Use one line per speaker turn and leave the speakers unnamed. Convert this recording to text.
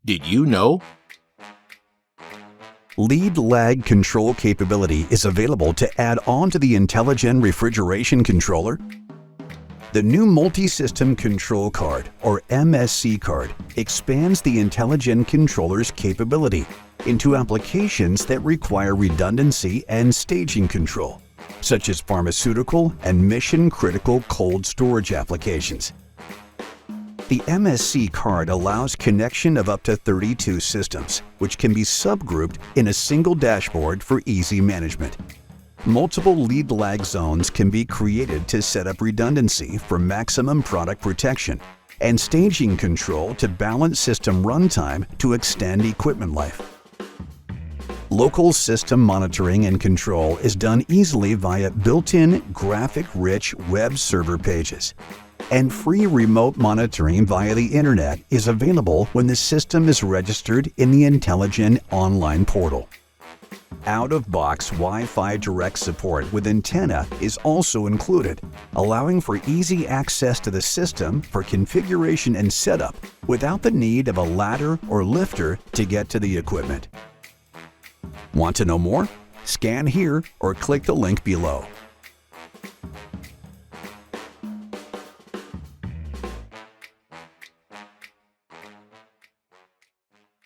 Did you know?
Lead lag control capability is available to add on to the intelliGen refrigeration controller. The new Multi-System Control Card, or MSC card, expands the intelliGen controller's capability into applications that require redundancy and staging control, such as pharmaceutical and mission-critical cold storage applications. The MSC card allows connection of up to 32 systems, which can be subgrouped in a single dashboard for easy management. Multiple lead lag zones can be created to set up redundancy for maximum product protection and staging control to balance system runtime to extend equipment life. Local system monitoring and control is done easily via built-in graphic-rich web server pages. And free remote monitoring via the Internet is available when the system is registered in the intelliGen online portal. Out-of-box Wi-Fi direct support with antenna is also included, allowing for easy access to the system for configuration and setup without the need of a ladder or lifter to get to the equipment. Want to know more? Scan here or click the link below.